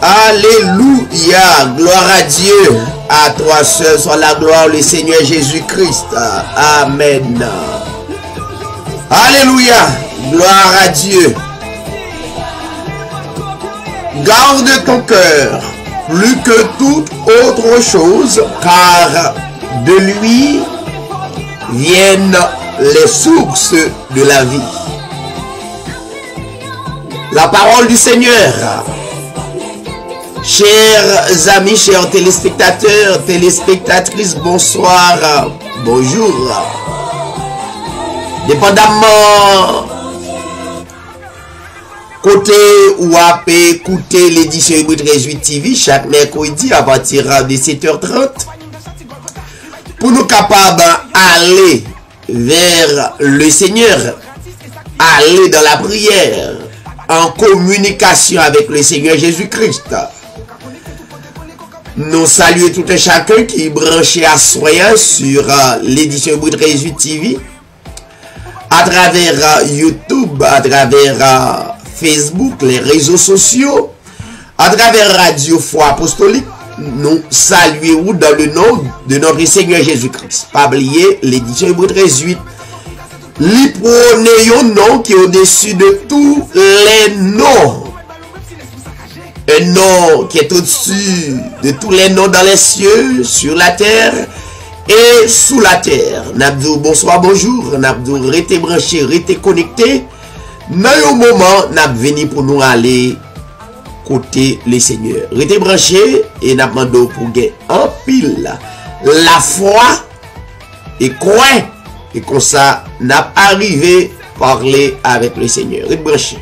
Alléluia. Gloire à Dieu. À toi seul soit la gloire, le Seigneur Jésus-Christ. Amen. Alléluia. Gloire à Dieu. Garde ton cœur plus que toute autre chose, car de lui viennent les sources de la vie. La parole du Seigneur. Chers amis, chers téléspectateurs, téléspectatrices, bonsoir, bonjour. Dépendamment côté ou à écouter l'édition Hébreux 13 TV chaque mercredi à partir de 7h30 pour nous capables d'aller vers le Seigneur, aller dans la prière, en communication avec le Seigneur Jésus-Christ. Nous saluons tout un chacun qui est branché à soi sur l'édition Hébreux 13 TV à travers YouTube, à travers Facebook, les réseaux sociaux, à travers Radio Foi Apostolique. Nous saluons dans le nom de notre Seigneur Jésus-Christ. Pas oublier l'édition Hébreux 13:8. Lui prenez un nom qui est au-dessus de tous les noms. Un nom qui est au-dessus de tous les noms dans les cieux, sur la terre et sous la terre. Nabdou, bonsoir, bonjour. Nabdou, restez branché, restez connecté. Dans un moment, nous venons pour nous aller côté le Seigneur. Restez branché et nous demandons pour gagner en pile la foi et quoi. Et comme ça, nous arrivé à parler avec le Seigneur. Restez branché.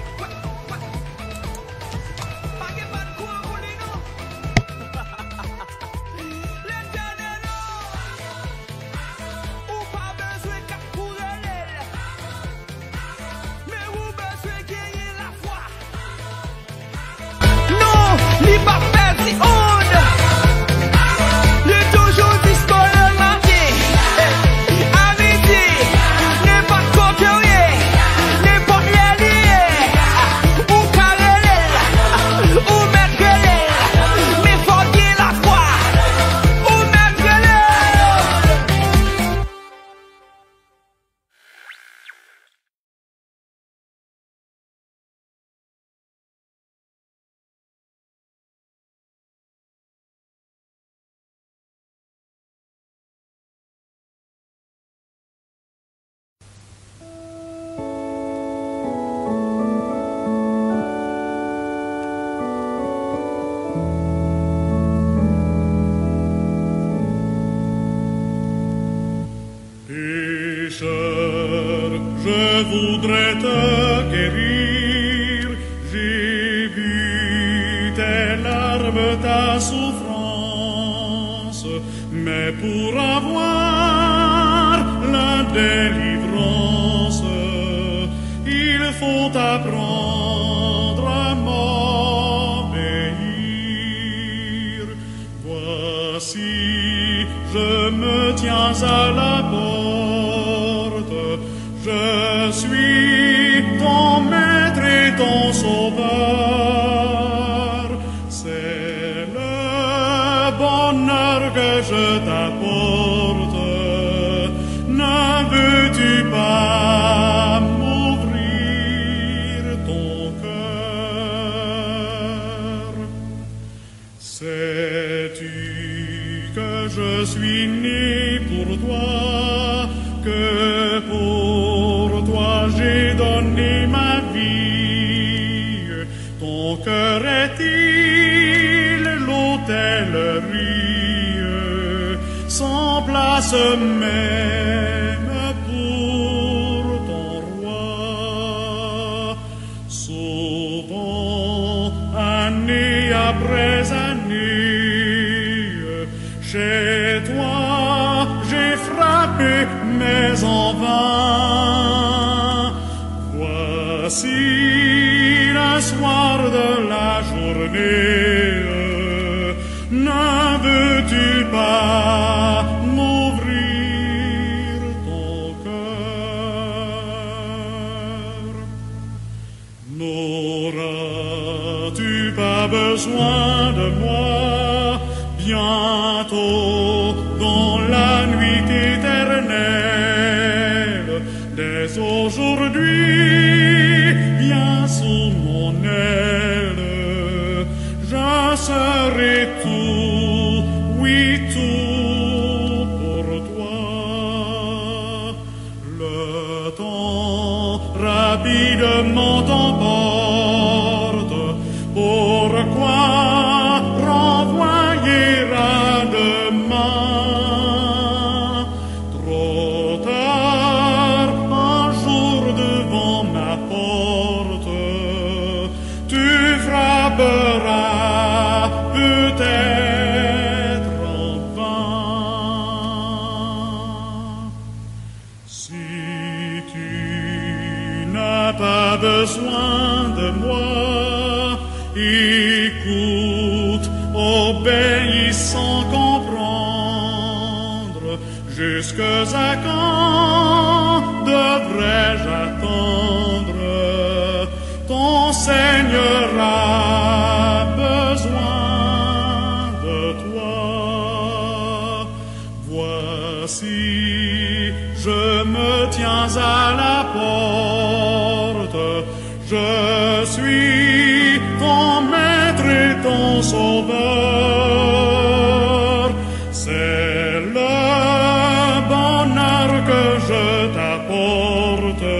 Je voudrais te guérir, j'ai vu tes larmes, ta souffrance, mais pour avoir la délivrance, il faut apprendre à m'obéir. Voici, je me tiens à la porte, je suis ton maître et ton sauveur. C'est le bonheur que je t'apporte. Ne veux-tu pas m'ouvrir ton cœur? Sais-tu que je suis né pour toi, que pour toi j'ai donné ma vie? Ton cœur est-il l'hôtellerie, sans place même pour ton roi? Souvent, année après année, chez toi j'ai frappé, mais en vain. Voici le soir de la journée, ne veux-tu pas m'ouvrir ton cœur? N'auras-tu pas pas besoin de moi. Bientôt, dans la nuit éternelle, dès aujourd'hui, viens sous mon aile. Je serai tout, oui tout pour toi. Le temps rapidement t'emporte. Pourquoi renvoyer à demain? Trop tard, un jour devant ma porte, tu frapperas peut-être en vain. Si tu n'as pas besoin de moi, écoute, obéis sans comprendre. Jusqu'à quand devrais-je attendre? Ton Seigneur a besoin de toi. Voici, je me tiens à la porte. Je suis ton maître et ton sauveur. C'est le bonheur que je t'apporte.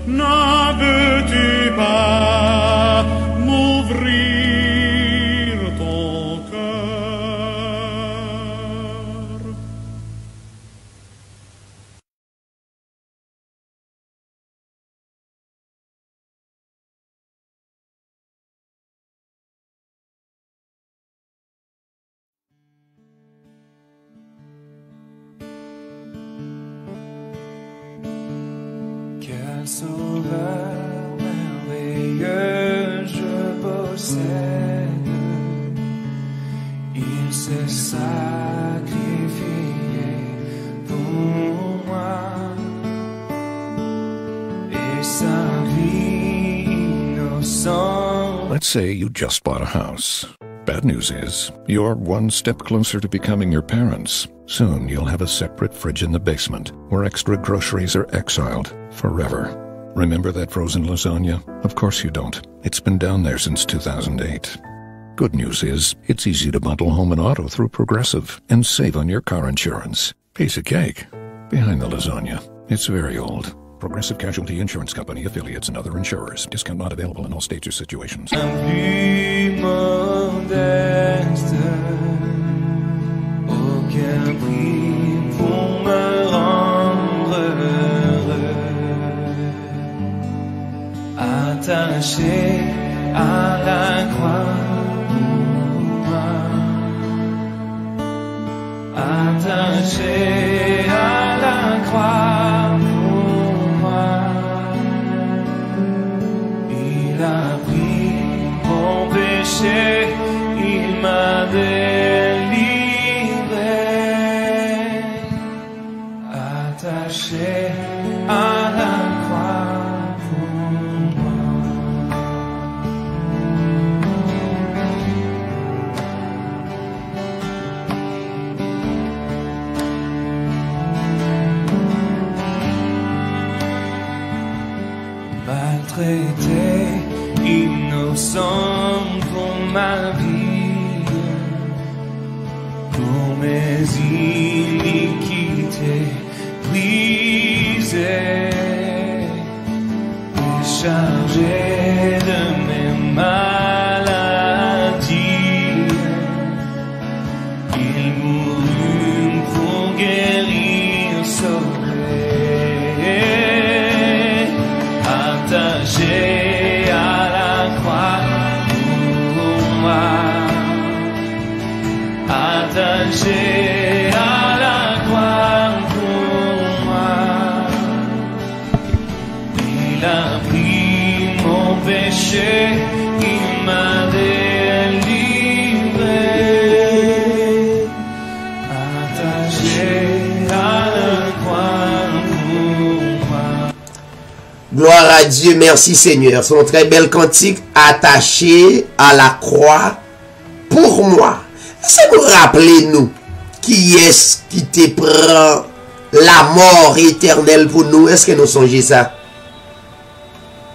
Ne veux-tu pas m'ouvrir ton cœur? Quel sauveur merveilleux je possède. Il s'est sacrifié pour moi et sa vie innocente. Let's say you just bought a house. Bad news is, you're one step closer to becoming your parents. Soon you'll have a separate fridge in the basement, where extra groceries are exiled forever. Remember that frozen lasagna? Of course you don't. It's been down there since 2008. Good news is, it's easy to bundle home and auto through Progressive and save on your car insurance. Piece of cake. Behind the lasagna, it's very old. Progressive Casualty Insurance Company, affiliates, and other insurers. Discount not available in all states or situations. Plus modeste, aucun prix pour me rendre heureux. Attaché à la croix pour moi, attaché à la croix pour moi. Il a pris mon péché, il m'a délivré, attaché à la croix pour moi. Maltraité, innocent pour ma vie, pour mes iniquités brisées, déchargé de mes maladies, il mourut pour guérir, sauver, attaché à la croix pour moi, attaché à la croix pour moi. Il a pris mon péché, il m'a délivré, attaché à la croix pour moi. Gloire à Dieu, merci Seigneur. C'est un très bel cantique attaché à la croix pour moi. Est-ce que vous rappelez-nous qui est-ce qui te prend la mort éternelle pour nous? Est-ce que nous songeons ça?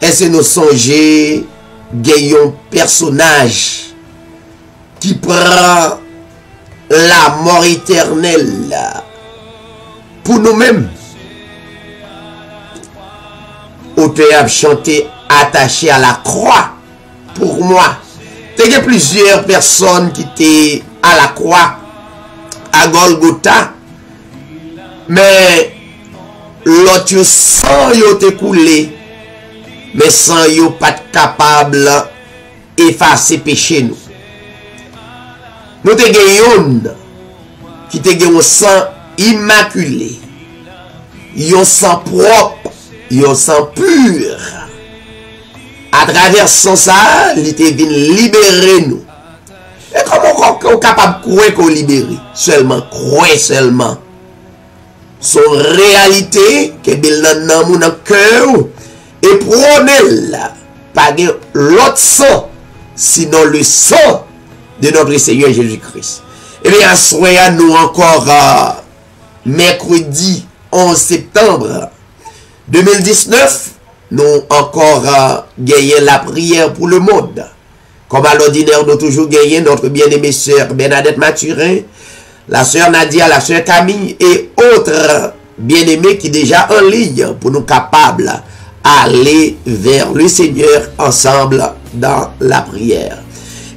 Est-ce que nous songeons gagnons personnage qui prend la mort éternelle pour nous-mêmes? Auteur a chanté attaché à la croix pour moi. Il y a plusieurs personnes qui étaient à la croix à Golgotha, mais l'autre sang yo te coulé, mais sang yo pas capable effacer péché nous. Nous te gagnons qui te gagne un sang immaculé, un sang propre, un sang pur. À travers son ça, il te vient libérer nous. Et comment on est capable de croire qu'on libéré? Seulement, croire seulement. Son réalité, que dans mon cœur, et prôner pas l'autre sang, sinon le sang de notre Seigneur Jésus-Christ. Et bien, soyons nous encore mercredi 11 septembre 2019, nous encore gagné la prière pour le monde. Comme à l'ordinaire, nous toujours gagné notre bien-aimée sœur Bernadette Mathurin, la sœur Nadia, la sœur Camille et autres bien-aimés qui déjà en ligne pour nous capables d'aller vers le Seigneur ensemble dans la prière.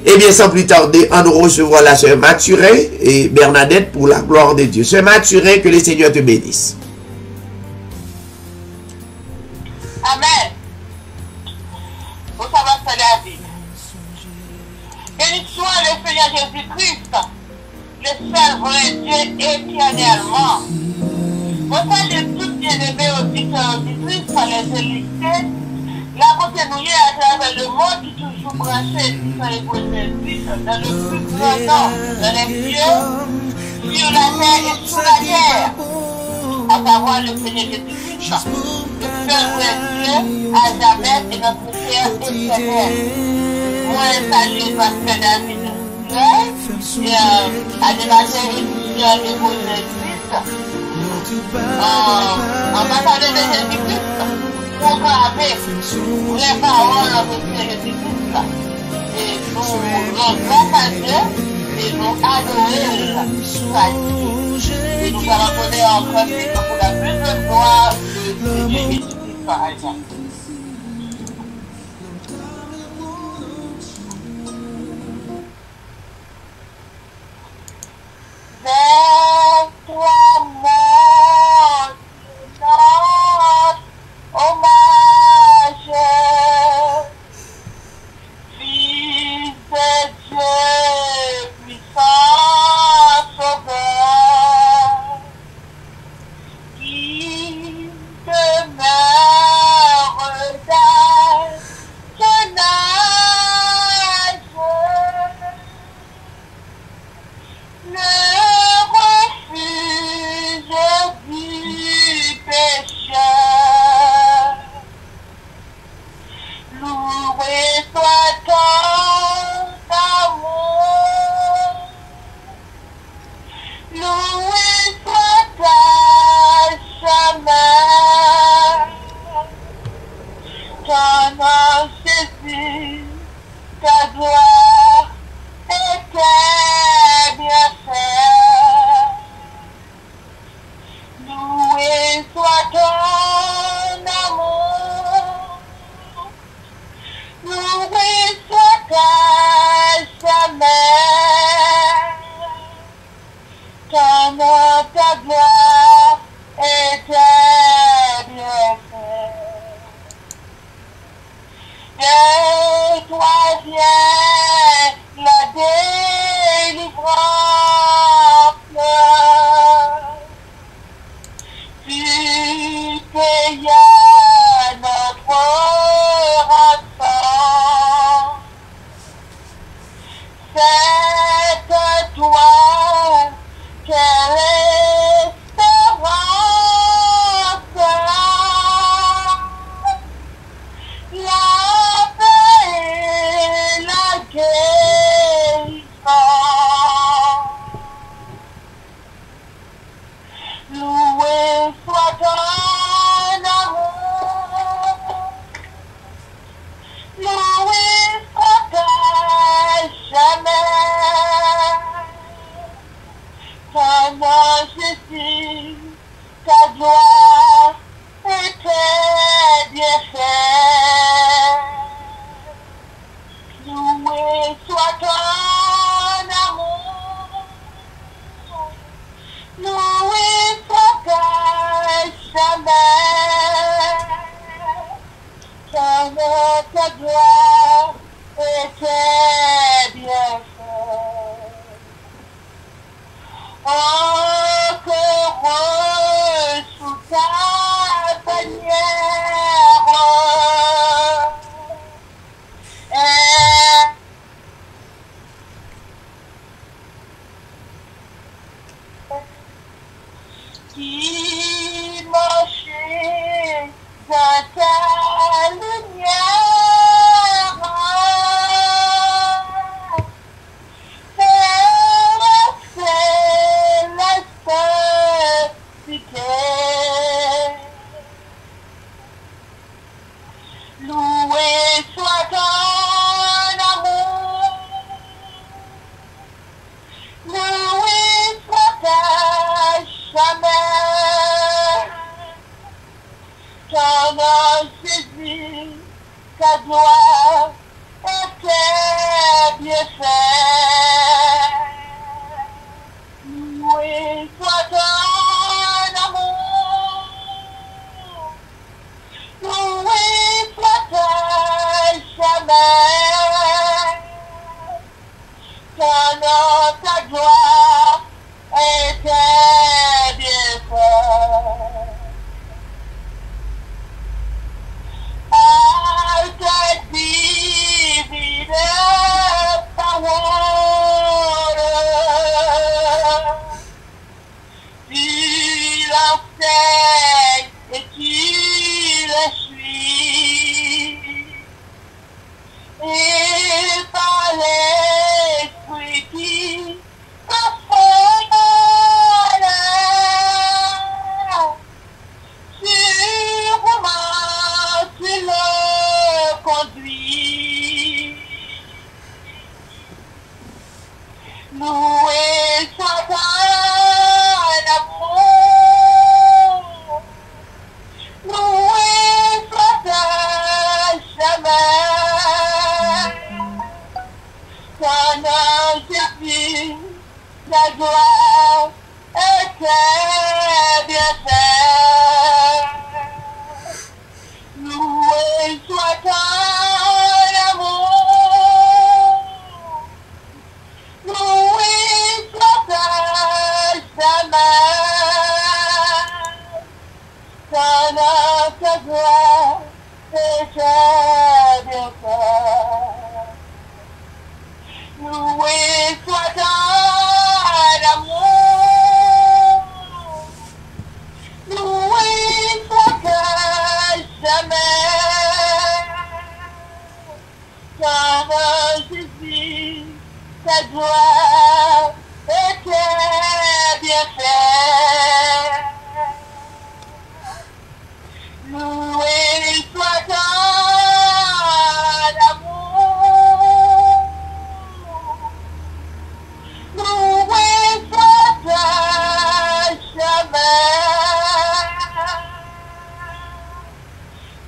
Et bien, sans plus tarder, on nous recevra la sœur Mathurin et Bernadette pour la gloire de Dieu. Sœur Mathurin, que le Seigneur te bénisse. Amen. Vous savez, c'est la vie. Béni soit le Seigneur Jésus-Christ, le seul vrai Dieu éternellement. Vous savez, tout bien-aimé auditeurs, auditrices, par les élités, la côté nous à travers le monde qui toujours branché dans les processus, dans le plus grand nom, dans les cieux, sur la terre et sous la terre, à savoir le Seigneur Jésus-Christ, le seul vrai Dieu, à jamais et notre Père éternel. Moi, salut Pasteur David animateur et étudiant de Jésus-Christ. En parlant de Jésus-Christ, programmer les paroles de Jésus-Christ. Et nous rendons à Dieu et nous adorer sa vie. Et nous allons donner encore pour la plus de gloire de Jésus-Christ. Amen. notre gloire était bien fait. Encore sous ta bannière, qui marchait dans ta lumière, loué soit ton amour, loué soit ta jamais, ton nom Jésus, ta gloire était bien faite. Loué soit ton amour, loué soit ta jamais, ton nom, ta gloire était bien faite. À ta divine parole, tu l'enseignes et tu le suis, et par l'esprit qui t'affole, sûrement tu le conduis. Loué soit ton amour, loué soit ta jamais, ton nom Jésus, ta gloire était bien faite. Loué soit ton amour, loué soit ta jamais, ton nom, ta gloire était bien faite. Loué soit ton amour, loué soit ta jamais, ton nom Jésus, ta gloire était bien faite. Loué soit ton amour, loué soit ta jamais,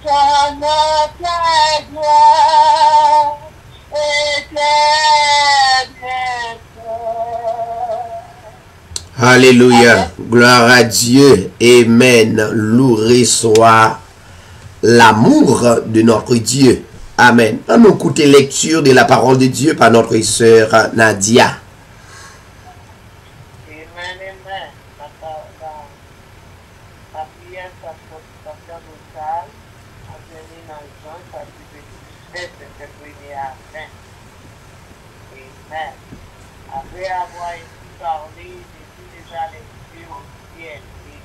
ton nom, ta gloire était bien faite. Alléluia. Gloire à Dieu. Amen. Loué soit l'amour de notre Dieu. Amen. On nous écoute lecture de la parole de Dieu par notre sœur Nadia. Amen, amen. La prière sacerdotal a donné dans Jean chapitre 17, verset 1er à 20. Amen. Après avoir ainsi parlé, Jésus les a levés au ciel et dit,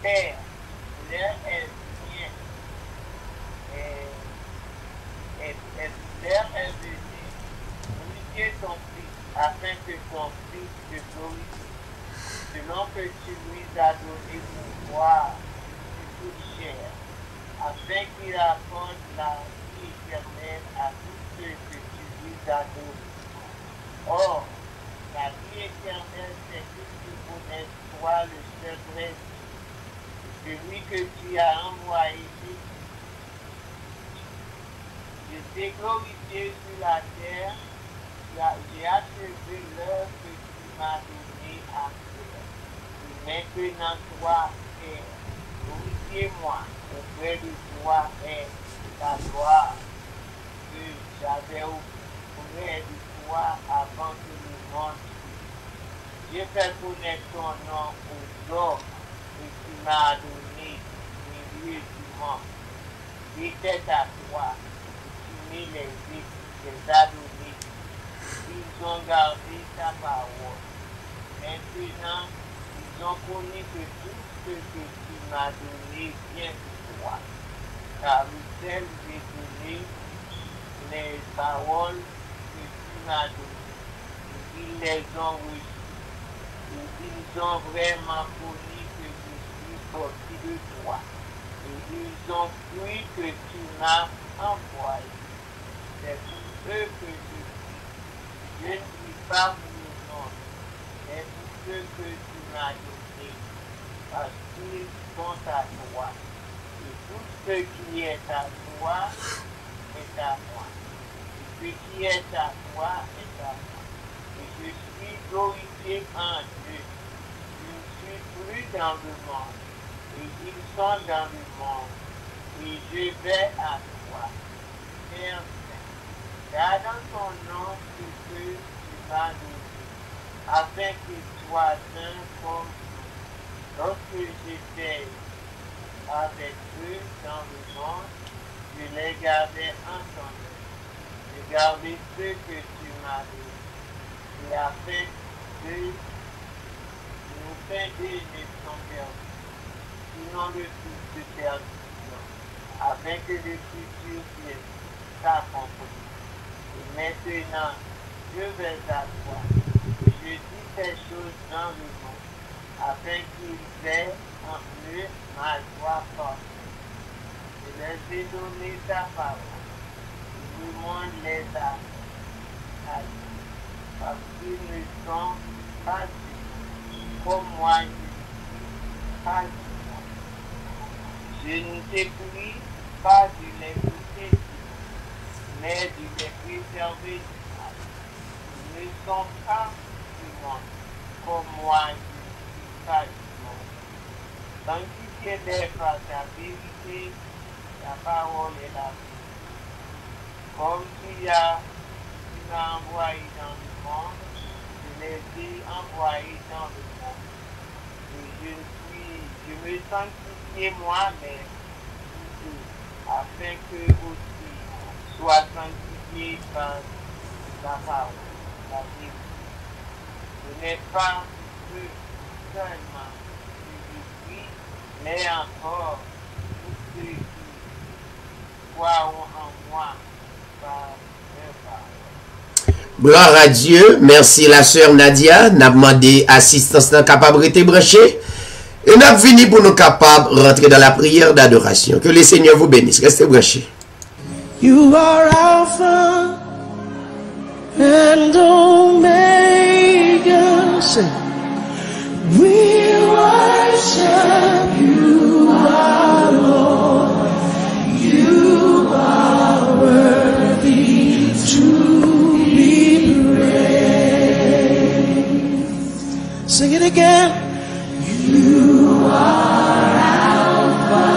Père, l'heure est bien, l'heure est venue, glorifier ton Fils, afin que ton Fils te glorifie, selon que tu lui as donné pouvoir sur toute chair, afin qu'il apporte la vie éternelle à tous ceux que tu lui as donnés. Or, la vie éternelle, c'est que tu connaisses toi le seul vrai Dieu, celui que tu as envoyé. Je t'ai glorifié sur la terre, j'ai achevé l'heure que tu m'as donnée à faire. Et maintenant, toi, Père, glorifiez-moi auprès de toi et ta fait connaître ton nom aux hommes et tu m'as donné milieu du monde. Était à toi, tu mis les adonnés. Ils ont gardé ta parole. Maintenant, ils ont connu que tout ce que tu m'as donné vient de toi. Car le ciel j'ai donné les paroles que tu m'as données. Ils les ont reçues. Ils ont vraiment connu que je suis sorti de toi. Et ils ont cru que tu m'as envoyé. C'est pour eux que je dis. Je ne suis pas pour le monde, mais pour ceux que tu m'as donné, parce qu'ils sont à toi. Et tout ce qui est à toi est à moi. Et ce qui est à toi est à moi. Et je suis glorifié en Dieu. Je ne suis plus dans le monde. Et ils sont dans le monde. Et je vais à toi. Père Saint, garde en ton nom ce que tu m'as donné, afin que tu sois un comme nous. Lorsque j'étais avec eux dans le monde, je les gardais en ton nom. Je gardais ce que tu m'as donné. Et afin que nos fins d'eux ne sont perdus, sinon le Fils de perdition, afin que le futur vienne s'accomplir. Et maintenant, je vais à toi. Et je dis ces choses dans le monde, afin qu'ils aient en eux ma joie parfaite. Je les ai donné ta parole. Et le monde les a haïs, parce qu'ils ne sont pas du comme moi je suis pas du monde. Je ne t'ai pris pas de les quitter, mais de les préserver du mal. Ils ne sont pas du monde, comme moi je ne suis pas du monde. Sanctifiez-les par ta vérité, ta parole est la vie. Comme tu m'as envoyé dans le monde, je les ai envoyés dans le monde. Et je me sanctifie moi-même, afin que aussi soit sanctifié par la parole, la vérité. Ce n'est pas eux seulement que je suis, mais encore tous ceux qui croiront en moi par leur parole. Gloire à Dieu. Merci la sœur Nadia. N'a demandé assistance dans capacité branchée. Et nous venu pour nous capables de rentrer dans la prière d'adoration. Que le Seigneur vous bénisse. Restez branchés. You are Alpha and Omega. Say, we worship you, our Lord. You are worthy to be praised. Sing it again. You are Alpha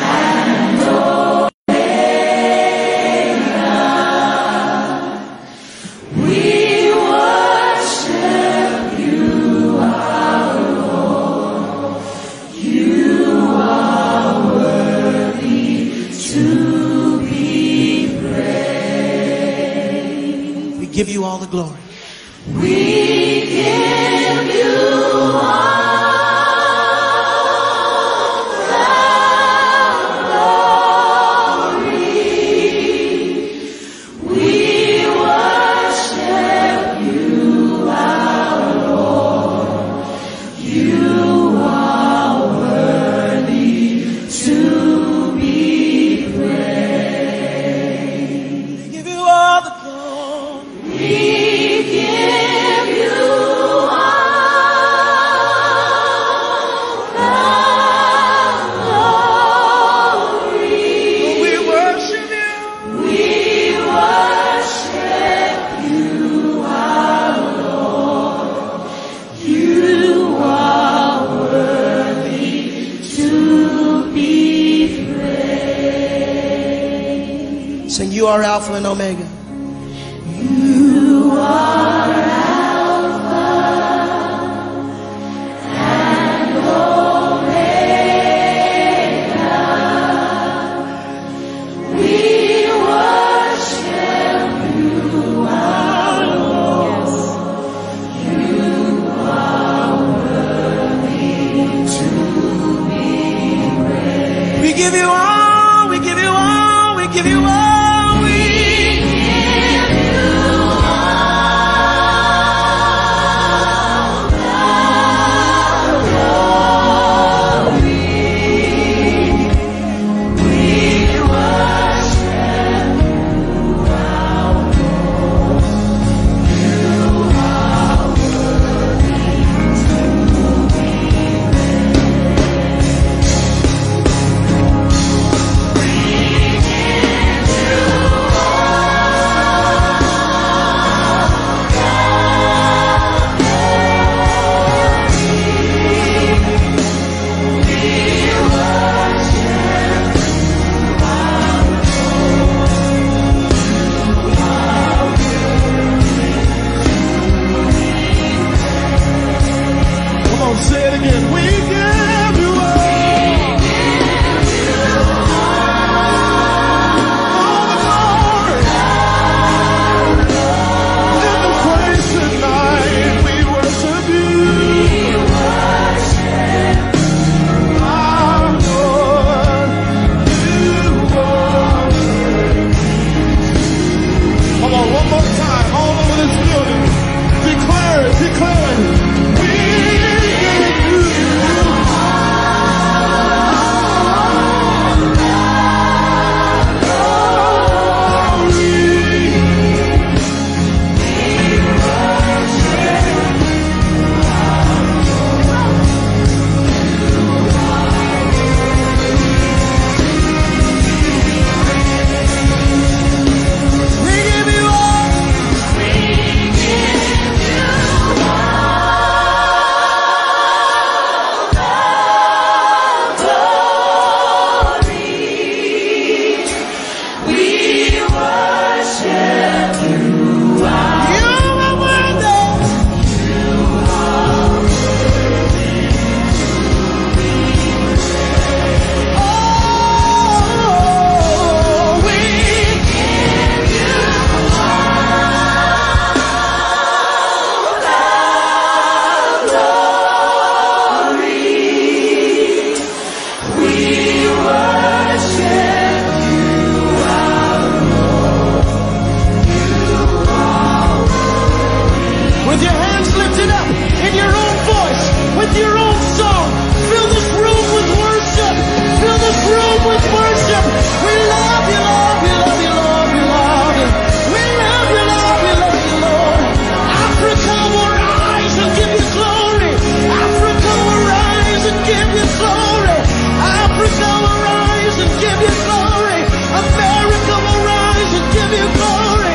and Omega. We worship you, our Lord. You are worthy to be praised. We give you all the glory. We give you all the glory. We worship you, our Lord. You are worthy to be praised. We give you all the glory. We give you Sing, you are Alpha and Omega. You are Alpha you all, we give you all, we give you all, we give you all the glory. We worship you, our Lord. You are worthy to Come on, say it again. We give you all the glory. In the praise tonight, we worship you. Our Lord, you are. Come on, one more time, all over this building. Declare it, declare it. We give you with your hands lifted up in your own voice, with your own song. Fill this room with worship. Fill this room with worship. We love you, love you, love you, love you, love you. We love you, love you, love you, Lord. Africa will rise and give you glory. Africa will rise and give you glory. Africa will rise and give you glory. America will rise and give you glory.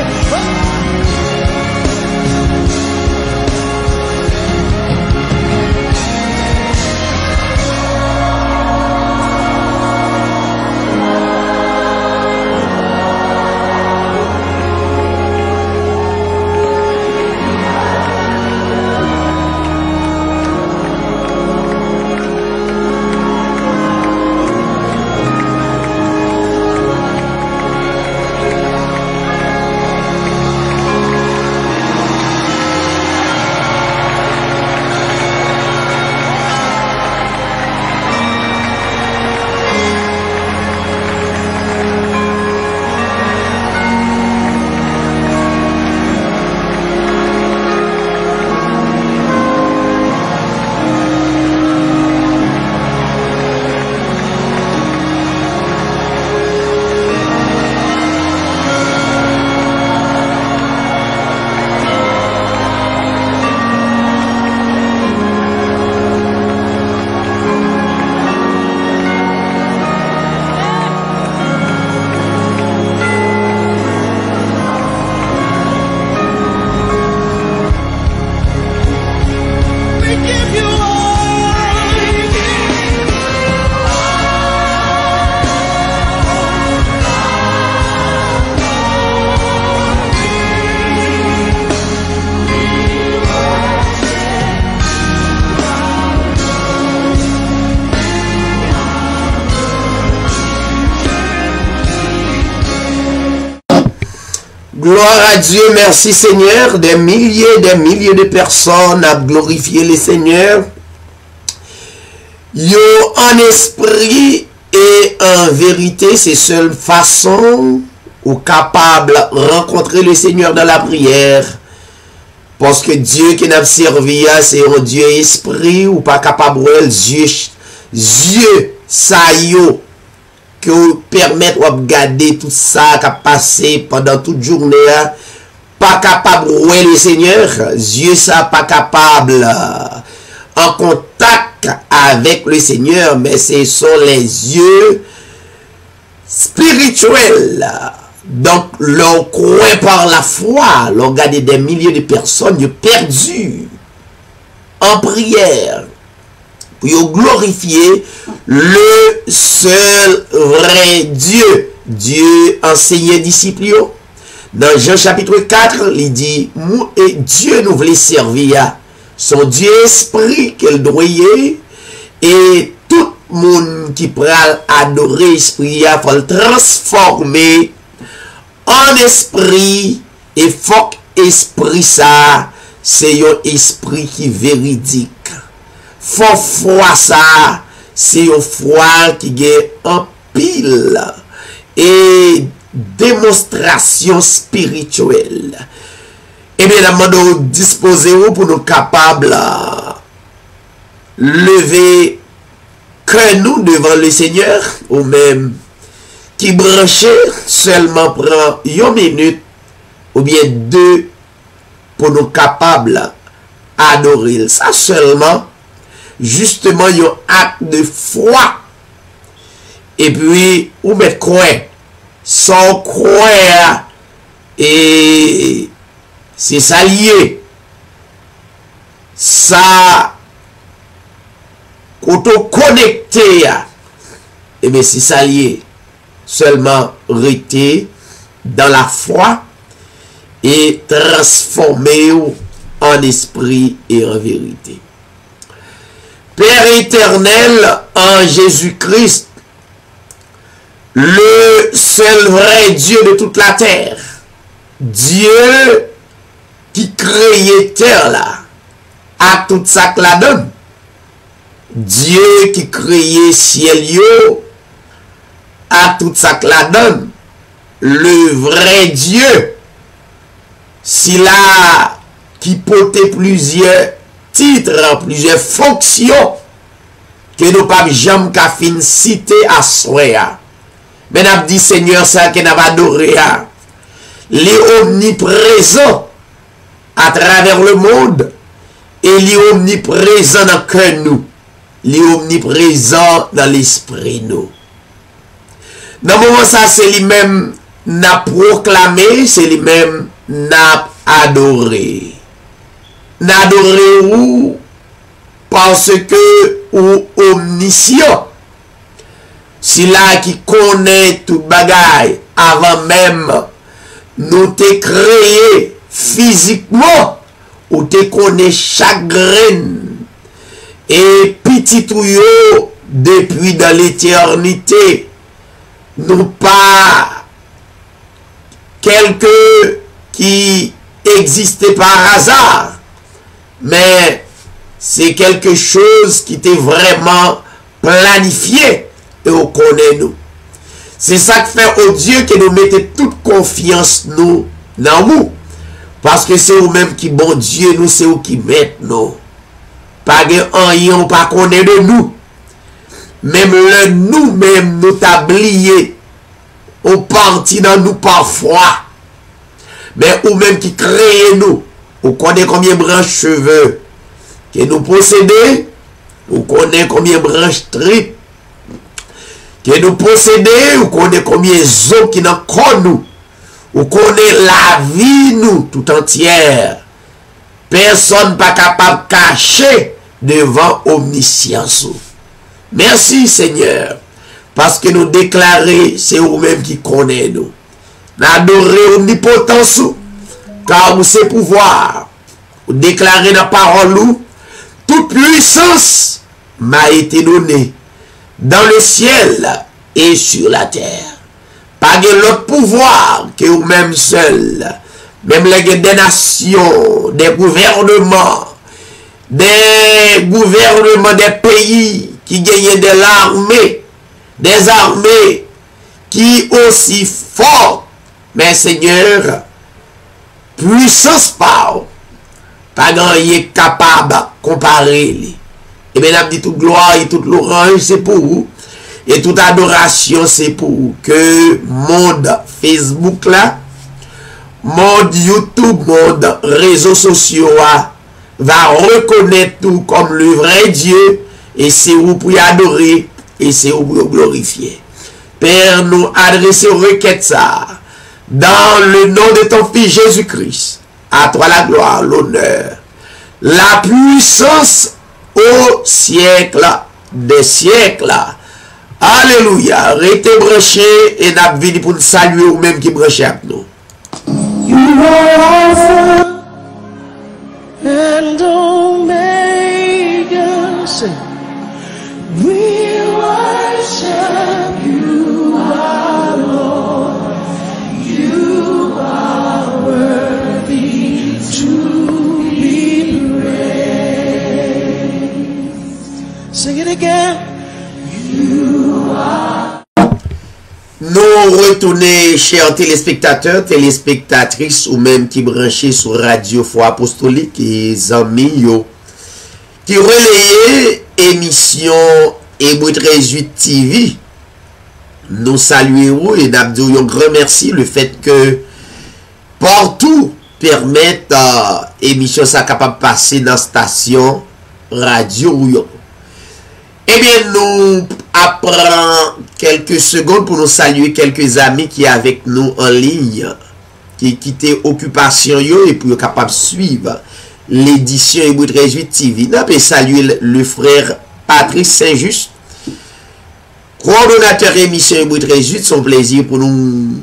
Gloire à Dieu, merci Seigneur. Des milliers de personnes à glorifier le Seigneur. Yo en esprit Et en vérité, c'est seule façon ou capable de rencontrer le Seigneur dans la prière. Parce que Dieu qui n'a servi, c'est un Dieu esprit ou pas capable de Dieu ça yo que vous permettre de garder tout ça qui a passé pendant toute journée. Pas capable de voir le Seigneur. Dieu ça pas capable en contact avec le Seigneur, mais ce sont les yeux spirituels. Donc, l'on croit par la foi, l'on regarde des milliers de personnes perdues en prière pour glorifier le seul vrai Dieu. Dieu enseignait disciples. Dans Jean chapitre 4, il dit, et Dieu nous voulait servir. Son Dieu esprit qu'elle doit et tout le monde qui peut adorer l'esprit, il faut le transformer en esprit. Et faut esprit ça, c'est un esprit qui est véridique. Faut foi ça, c'est une foi qui est en pile et démonstration spirituelle. Et bien, nous disposons pour nous capables lever que nous devant le Seigneur, ou même qui brancher seulement prend une minute ou bien deux pour nous capables adorer. Ça seulement, justement, un acte de foi. Et puis, ou mettre quoi? Sans croire et c'est ça lié. Ça, quand on connecte, et bien c'est ça lié. Seulement rester dans la foi et transformer en esprit et en vérité. Père éternel en Jésus-Christ, le seul vrai Dieu de toute la terre, Dieu qui créait terre là, à tout ça que la donne. Dieu qui créait ciel yo, à tout ça que la donne. Le vrai Dieu, s'il a qui portait plusieurs titres, plusieurs fonctions, que nous pas jamais qu'à fin citer à soi. Mais n'a dit Seigneur ça que n'a pas adoré. Il est omniprésent à travers le monde et il est omniprésent dans le cœur nous. Il est omniprésent dans l'esprit nous. Dans le moment ça, c'est lui-même n'a proclamé, c'est lui-même n'a adoré. N'a adoré où? Parce que ou omniscient. C'est là qui connaît tout bagaille avant même nous te créé physiquement ou te connaît chaque graine et petit tuyau depuis dans l'éternité. Nous pas quelques qui existait par hasard, mais c'est quelque chose qui était vraiment planifié et on connaît nous. C'est ça qui fait au Dieu que nous mettons toute confiance nous dans nous. Parce que c'est vous-même qui bon Dieu nous, c'est vous qui mettez nous. Pas de rien, on pas connaît de nous. Même le nous-mêmes nous tablier, on partit dans nous parfois. Mais ou même qui crée nous, on connaît combien de branches cheveux que nous possédons, on connaît combien de branches tripes que nous possédons, on connaît combien d'eau qui n'en connaît nous, on connaît la vie nous tout entière. Personne pas capable de cacher devant omniscience. Merci Seigneur, parce que nous déclarons, c'est vous-même qui connaissez nous. Nous adorons omnipotence, car vous c'est pouvoir. Vous déclarez dans la parole, toute puissance m'a été donnée dans le ciel et sur la terre. Pas de l'autre pouvoir que vous-même seul. Même les des nations, des gouvernements, des pays qui gagnent de l'armée, des armées qui aussi fortes, mais Seigneur, puissance pas gagné capable de comparer. Et bien, on dit toute gloire et toute louange, c'est pour vous. Et toute adoration, c'est pour vous. Que monde Facebook là, monde YouTube, monde réseaux sociaux va reconnaître tout comme le vrai Dieu. Et c'est vous pour y adorer. Et c'est vous pour glorifier. Père, nous adresser aux requêtes ça. Dans le nom de ton Fils Jésus-Christ. À toi la gloire, l'honneur, la puissance au siècle des siècles. Alléluia. Restez branchés et n'a venu pour nous saluer ou même qui branchés avec nous. You are Alpha and Omega. Say, we worship you, our Lord. You are worthy to be praised. Sing it again. Nous retournons, chers téléspectateurs, téléspectatrices ou même qui branchés sur Radio Foi Apostolique et amis qui relayent émission Hébreux 13-8 TV. Nous saluons et nous un grand merci le fait que partout permettent émission ça capable de passer dans la station radio. Eh bien, nous apprenons quelques secondes pour nous saluer quelques amis qui sont avec nous en ligne, qui quittent occupation et pour être capable de suivre l'édition Hébreux 13-8 TV. Nous avons salué le frère Patrice Saint-Just, coordonnateur émission Hébreux 13-8, son plaisir pour nous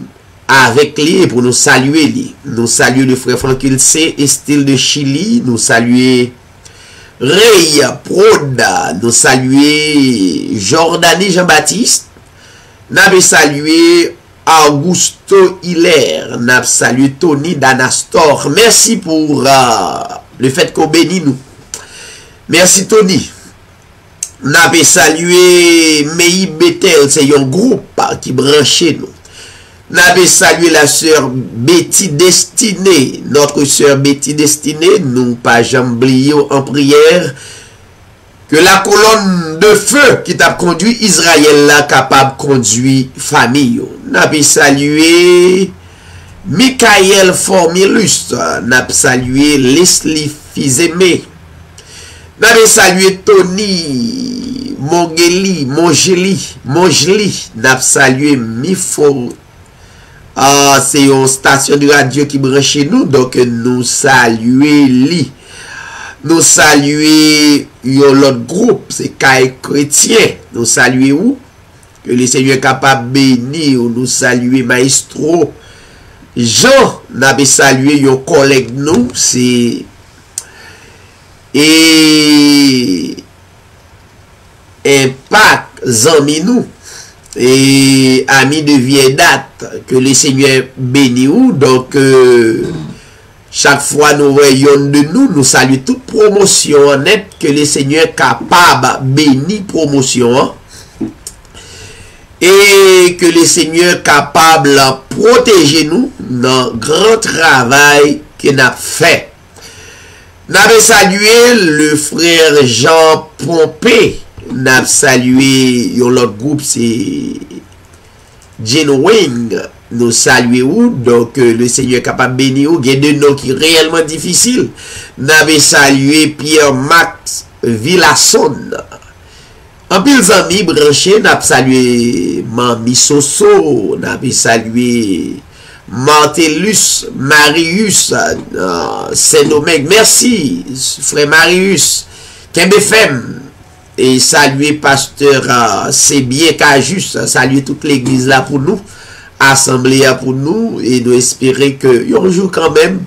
avec lui et pour nous saluer lui. Nous saluons le frère Franquil C. Estil de Chili, nous saluons Ray Proda, nous saluons Jordani Jean-Baptiste, nous avons salué Augusto Hilaire, nous avons salué Tony Danastor. Merci pour le fait qu'on bénit nous. Merci Tony. Nous avons salué Mei Bethel, c'est un groupe qui branchait nous. Nous avons salué la sœur Betty Destinée, notre sœur Betty Destinée, nous pas jamais oublié en prière que la colonne de feu qui t'a conduit Israël là capable de conduire famille. Nous avons salué Michael Formilus, nous avons salué Leslie Fizemé, nous avons salué Tony Mongeli, nous avons salué Mifo. C'est une station de radio qui branche chez nous, donc nous saluons lui. Nous saluons l'autre groupe, c'est Caille Chrétien. Nous saluons que le Seigneur est capable de bénir. Nous saluons Maestro Jean. Nous avons salué un collègue nous, c'est Impact Zaminou. Et amis de vieille date, que le Seigneur bénit ou. Donc, chaque fois nous voyons de nous, nous saluons toute promotion honnête que le Seigneur est capable de bénir promotion. Et que le Seigneur est capable de protéger nous dans le grand travail qu'il a fait. Nous avons salué le frère Jean Pompé. Nous avons salué l'autre groupe, c'est Jane Wing. Nous saluons, donc le Seigneur est capable de bénir. Il y a deux noms qui sont réellement difficiles. Nous avons salué Pierre-Max Villasson. En pile amis branchés, nous avons salué Mami Soso. Nous avons salué Martellus, Marius, Saint-Domingue. Merci, frère Marius. Kembefem. Et saluer pasteur c'est bien qu'à juste saluer toute l'église là pour nous, assemblée pour nous, et nous espérer que un jour quand même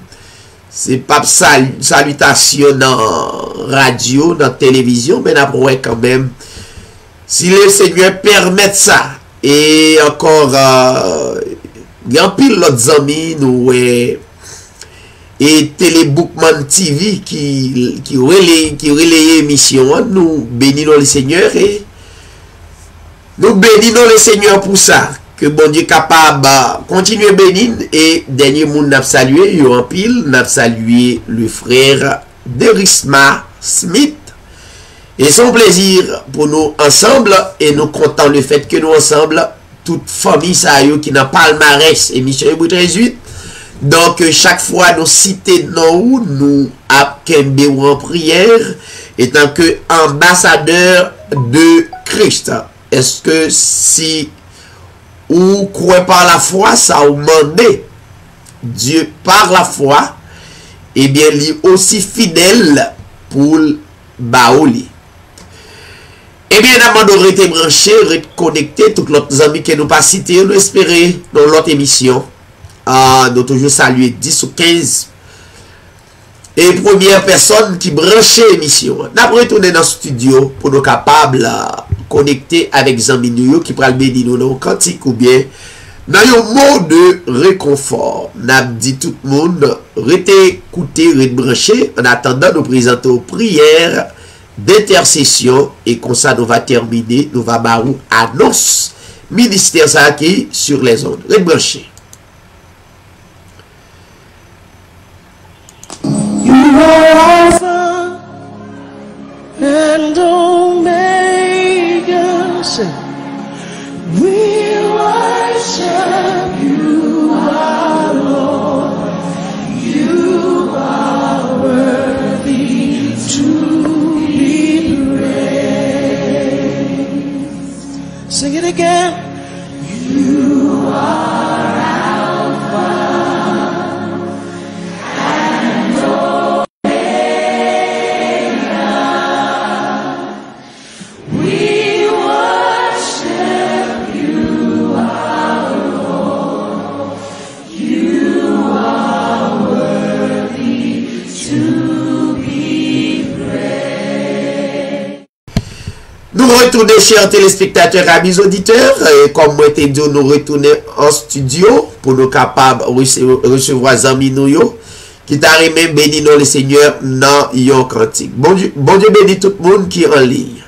c'est pas salutation dans radio, dans télévision, mais après quand même si le Seigneur permet ça. Et encore il y a pile d'autres amis nous et Télébookman TV qui relaye émission, nous bénissons le Seigneur et Nous bénissons le Seigneur pour ça. Que bon Dieu capable continuer bénir. Et dernier monde n'a salué, en pile, n'a salué le frère Derisma Smith. Et son plaisir pour nous ensemble. Et nous comptons le fait que nous ensemble, toute famille ça qui n'a pas le palmarès, émission Hébreux 18. Donc chaque fois nous citons nous avons en prière étant que ambassadeur de Christ. Est-ce que si ou croyez par la foi, ça vous demandez Dieu par la foi, et bien il est aussi fidèle pour baouli. Et bien d'abord nous été branchés, reconnectés, tous les amis que nous pas cités, nous espérons dans l'autre émission. Nous toujours saluer 10 ou 15 et première personne qui branche l'émission. Nous retourner dans le studio pour nous capables de connecter avec les amis qui prennent le béni dans cantique ou bien dans un mot de réconfort. Nous dit tout le monde, restez écoutés, restez branchés en attendant nous présenter aux prières d'intercession et comme ça nous va terminer, nous va barou annonce ministère ça qui sur les ondes. Restez branchés. You are Alpha and Omega. Say, we worship you, our Lord. You are worthy to be praised. Sing it again. You are Alpha. Nous retournons, chers téléspectateurs, amis auditeurs, et comme moi t'ai dit, nous retournons en studio pour nous capables de recevoir les amis nous qui t'arrivent bénir le Seigneur dans yon cantique. Bon Dieu bénit tout le monde qui est en ligne.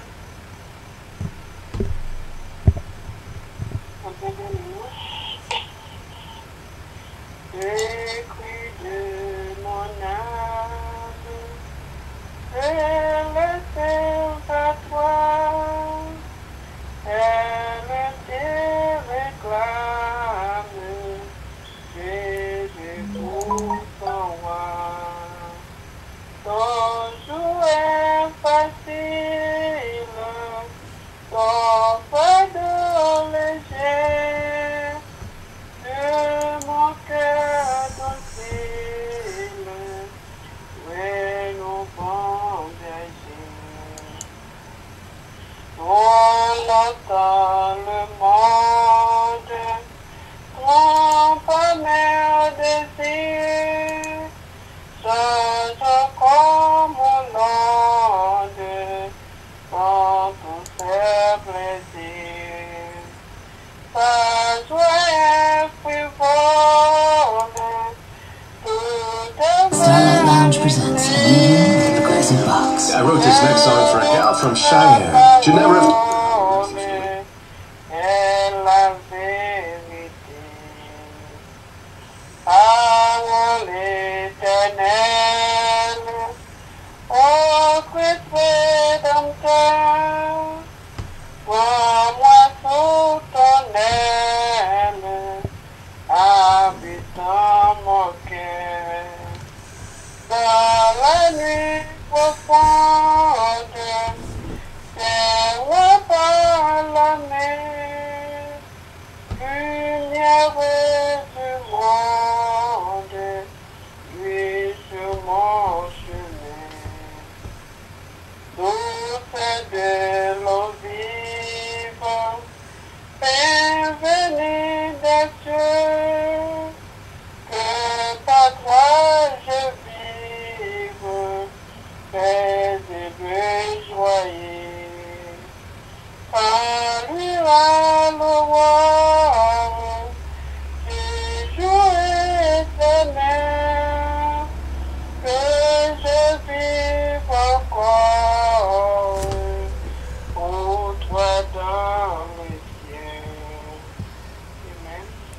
Starlight Lounge presents an evening with the Progressive Box. I wrote this next song for a gal from Cheyenne. She'd never have...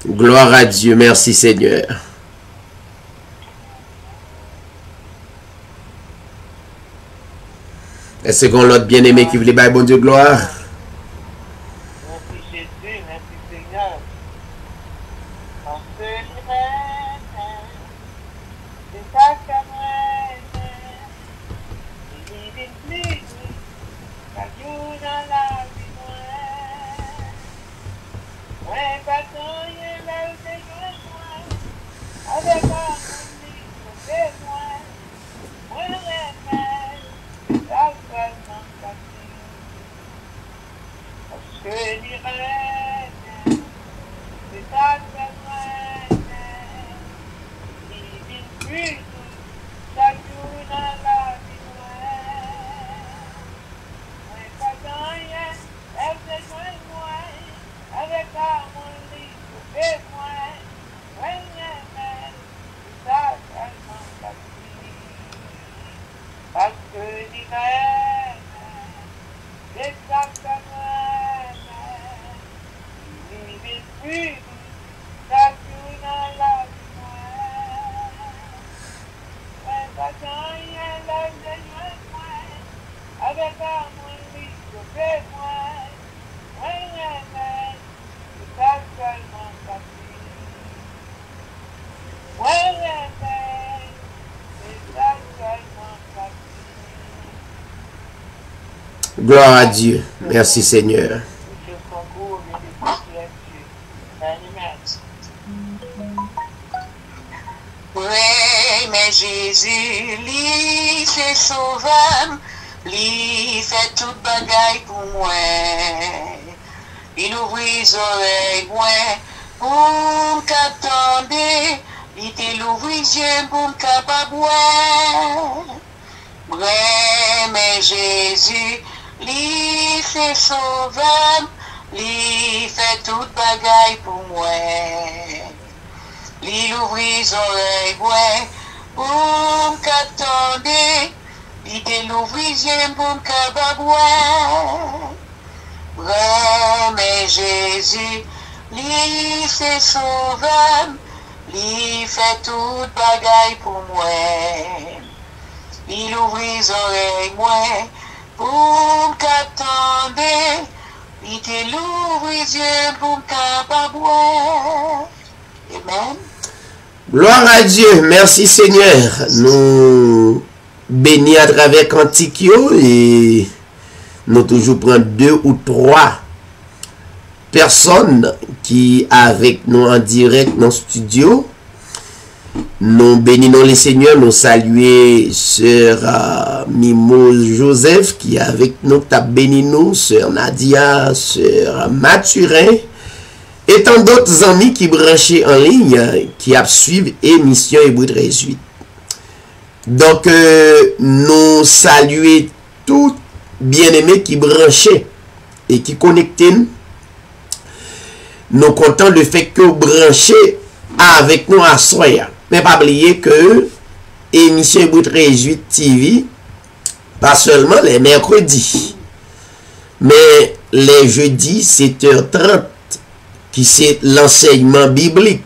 Gloire à Dieu. Merci Seigneur. Est-ce qu'on l'autre bien-aimé qui voulait bailler bon Dieu gloire? Merci Jésus, merci Seigneur. Parce que c'est ça que moi, il vit plus, chaque jour dans la vie, moi, pas tant il a besoin de moi, avec un besoin, moi, remède, ça seulement ça. Parce que l'irait, c'est ça que moi, il vit plus, chaque jour dans la vie, moi, pas tant rien, elle besoin de moi, avec mon lit, et moi, c'est ça seulement ça. Parce que l'irait, c'est ça que moi, il vit plus, chaque jour dans la vie, moi, pas tant rien, elle besoin de moi, avec mon lit, et moi, c'est ça seulement ça. C'est ça seulement ça. Gloire à Dieu. Merci Seigneur. Oui, mais Jésus, lui, c'est sauveur, lui, fait toute bagaille pour moi. Il ouvre les oreilles, moi, pour m'attendre, il te l'ouvre les yeux pour m'capable. Oui, mais Jésus, lui, c'est sauveur, lui, fait toute bagaille pour moi. Il ouvre les oreilles, ouais, pour m'attendre, il te l'ouvre les yeux pour m'capable. Ouais, mais Jésus, lui, c'est sauveur, lui, fait toute bagaille pour moi. Il ouvre les oreilles, moi, pour m'attendre, il te l'ouvre les yeux pour m'capable. Amen. Gloire à Dieu. Merci Seigneur. Nous bénis à travers Cantikio et nous toujours prendre 2 ou 3 personnes qui avec nous en direct dans le studio. Nous bénissons les seigneurs, nous saluons Sœur Mimose Joseph qui est avec nous, qui a béni nous, Sœur Nadia, Sœur Mathurin, et tant d'autres amis qui branchent en ligne, qui a suivi émission Hébreux 13:8. Donc, nous saluons tous bien-aimés qui branchaient et qui connectent. Nous comptons le fait que vous branchez avec nous à Soya. Mais pas oublier que émission Hébreux 13:8 TV, pas seulement les mercredis, mais les jeudis 7h30, qui c'est l'enseignement biblique.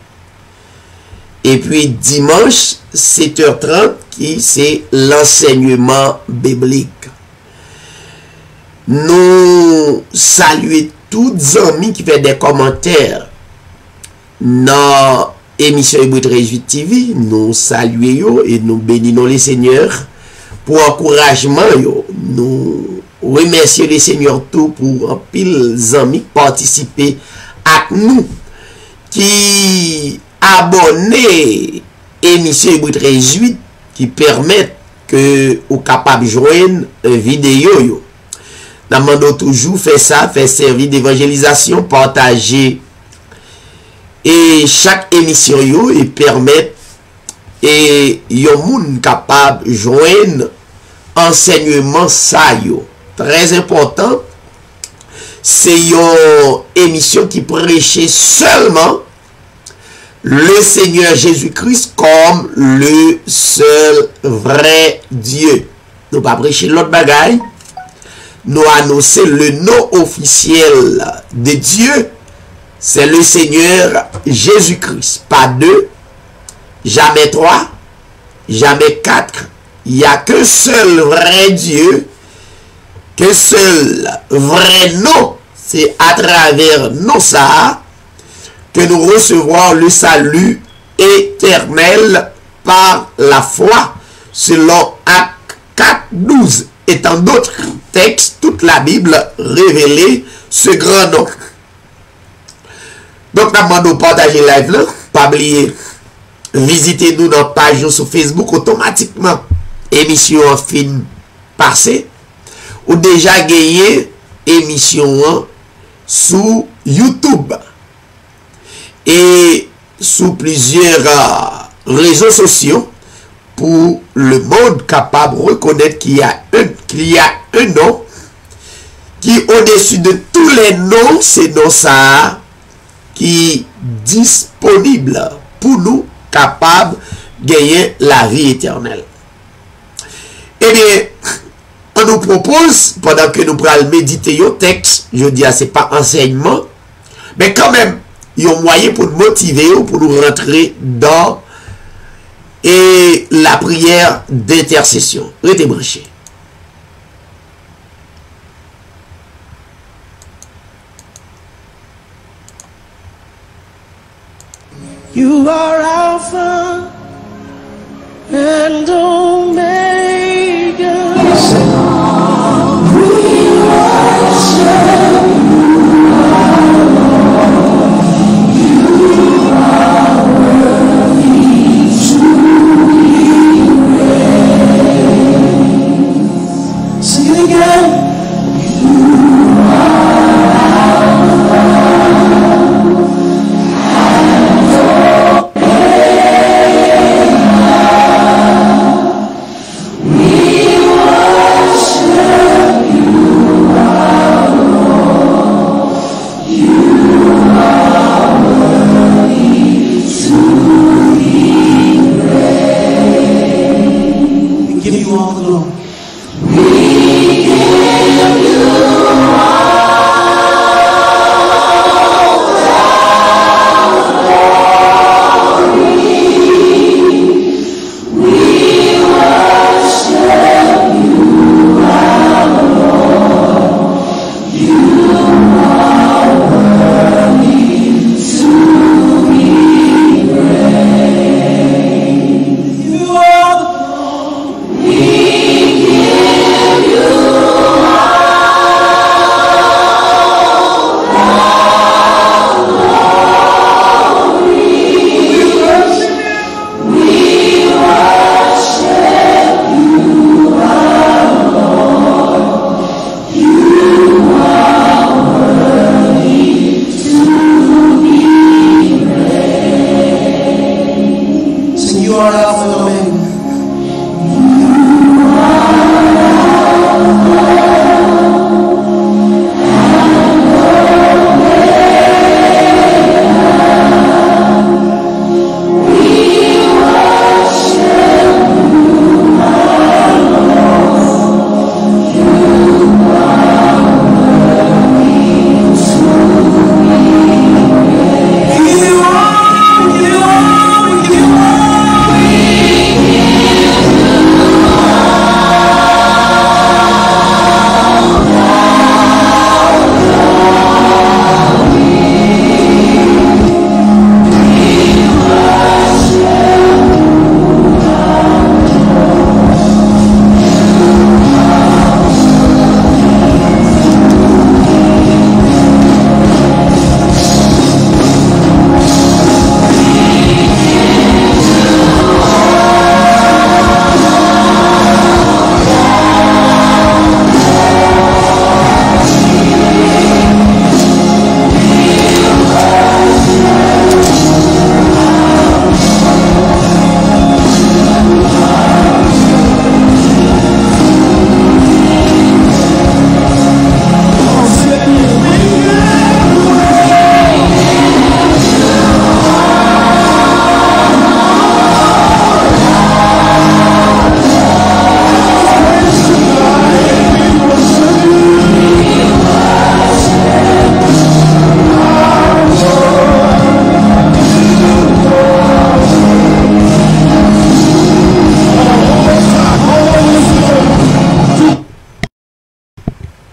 Et puis dimanche 7h30, qui c'est l'enseignement biblique. Nous saluons tous les amis qui font des commentaires dans l'émission Hébreux 13:8 TV. Nous saluons et nous bénissons les seigneurs pour encouragement. Nous remercions les seigneurs tout pour un pile d'amis participer à nous qui abonnent émission Hébreux 13:8 qui permettent que vous capable de joindre une vidéo. Nous demandons toujours faire ça, faire servir d'évangélisation, partager et chaque émission et permettre et yon moun capable de joindre enseignement ça yo. Très important, c'est une émission qui prêchait seulement le Seigneur Jésus-Christ comme le seul vrai Dieu. Nous pas prêcher l'autre bagaille. Nous annoncer le nom officiel de Dieu, c'est le Seigneur Jésus-Christ. Pas deux, jamais trois, jamais quatre. Il n'y a qu'un seul vrai Dieu, qu'un seul vrai nom. C'est à travers nous ça que nous recevons le salut éternel par la foi, selon Actes 4, 12. Et tant d'autres textes, toute la Bible révélait ce grand nom. Donc, nous demandons de partager live là. Pas oublier, visitez-nous dans notre page sur Facebook automatiquement. Émission en film passé. Ou déjà gagné émission sur YouTube. Et sous plusieurs réseaux sociaux pour le monde capable de reconnaître qu'il y a un nom qui au-dessus de tous les noms, c'est nom ça qui est disponible pour nous capables de gagner la vie éternelle. Eh bien, on nous propose, pendant que nous prenons méditer au texte, je dis, ce n'est pas enseignement, mais quand même, il y a un moyen pour nous motiver, pour nous rentrer dans et la prière d'intercession. Restez branchés. You are Alpha and Omega. Sing it again.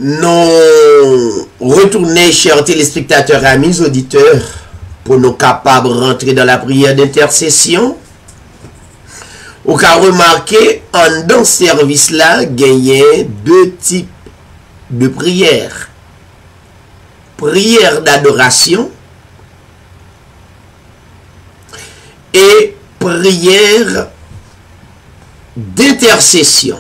nous retourner, chers téléspectateurs, amis auditeurs, pour nous capables de rentrer dans la prière d'intercession. Au cas remarqué, en dans ce service-là, gagné deux types de prières. Prière d'adoration et prière d'intercession.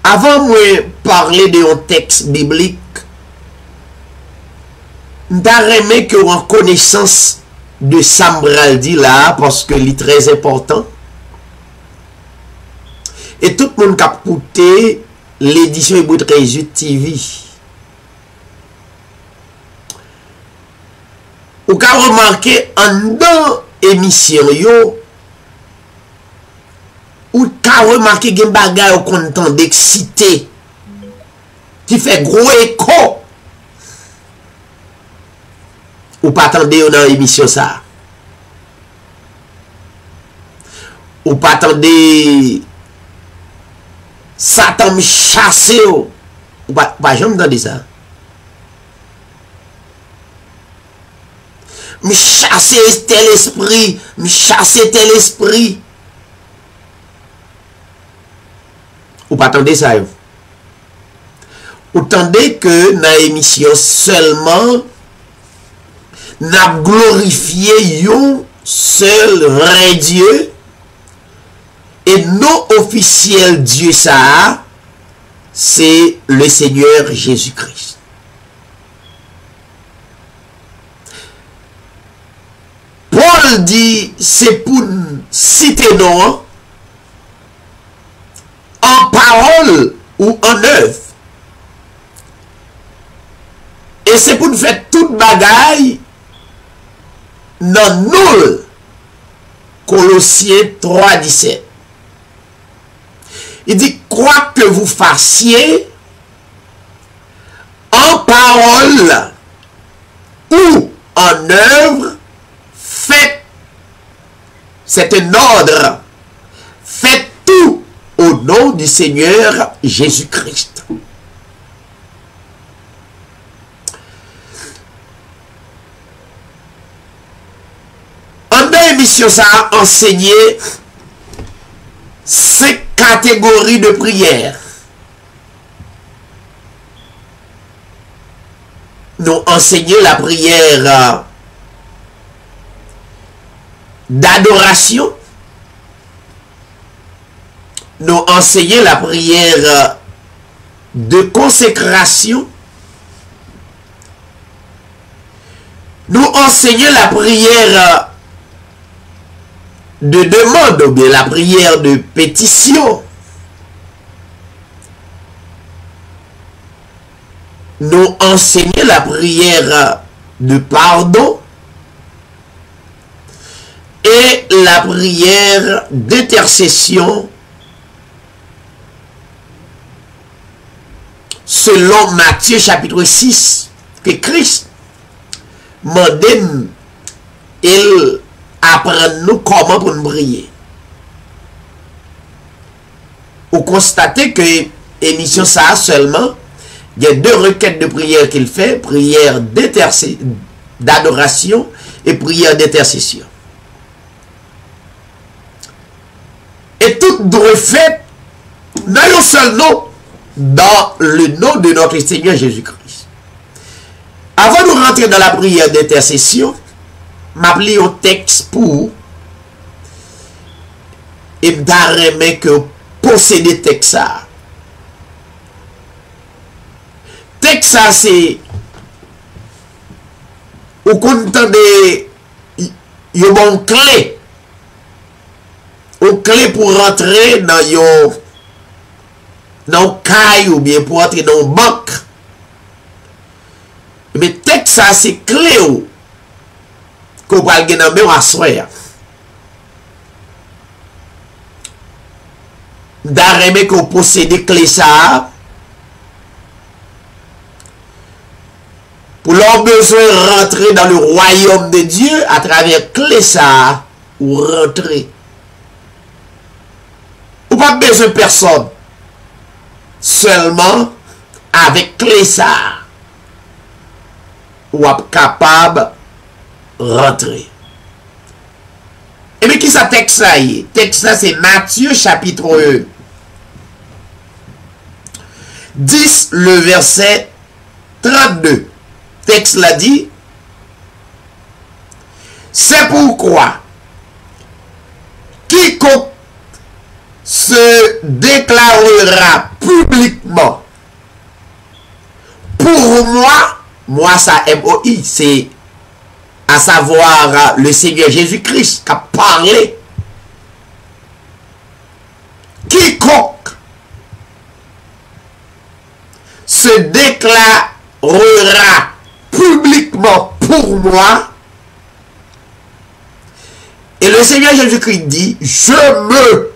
Avant de parler de un texte biblique, j'aimerais que en connaissance de Sambraldi là, parce que c'est très important. Et tout le monde a écouté l'édition Hébreu 13 TV. Vous avez remarqué en dans l'émission, ou t'as remarqué qu'il y a des bagages content d'exciter qui fait gros écho. Ou pas attendre dans l'émission ça. Ou pas attendre Satan me chasser. Ou pas jamais entendre ça. Me chasser tel esprit, me chasser tel esprit. Ou pas attendez ça. Ou attendez que dans l'émission seulement n'a glorifié yon seul vrai Dieu et non officiel Dieu ça, c'est le Seigneur Jésus-Christ. Paul dit, c'est pour citer non en parole ou en œuvre. Et c'est pour nous faire toute bagaille dans nous. Colossiens 3, 17. Il dit, quoi que vous fassiez en parole ou en œuvre, faites. C'est un ordre. Faites tout au nom du Seigneur Jésus-Christ. En dans l'émission, ça a enseigné 5 catégories de prières. Nous enseignons la prière d'adoration. Nous enseignons la prière de consécration. Nous enseignons la prière de demande, ou bien la prière de pétition. Nous enseignons la prière de pardon et la prière d'intercession selon Matthieu chapitre 6, que Christ m'a donné, il apprend-nous comment pour nous prier. Vous constatez que l'émission ça seulement, il y a 2 requêtes de prière qu'il fait, prière d'adoration et prière d'intercession. Et toutes doivent faites dans un seul nom, dans le nom de notre Seigneur Jésus-Christ. Avant de rentrer dans la prière d'intercession, m'appeler au texte pour et m'arrêter que posséder texte ça. Texte ça c'est au content de yon bon clé. Une clé pour rentrer dans yon caille ou bien pour entrer dans une banque. Mais texte ça c'est clé ou qu'on va gagner dans à soir. D'arrêter qu'on possède clé ça pour leur besoin rentrer dans le royaume de Dieu à travers clé ça ou rentrer. Ou pas besoin de personne. seulement avec clé ça ou capable rentrer. Et bien qui ça texte ça y? Texte ça c'est Matthieu chapitre 10 le verset 32. Texte l'a dit: c'est pourquoi quiconque se déclarera publiquement pour moi ça MOI, c'est à savoir le Seigneur Jésus-Christ qui a parlé. Quiconque se déclarera publiquement pour moi, et le Seigneur Jésus-Christ dit, je me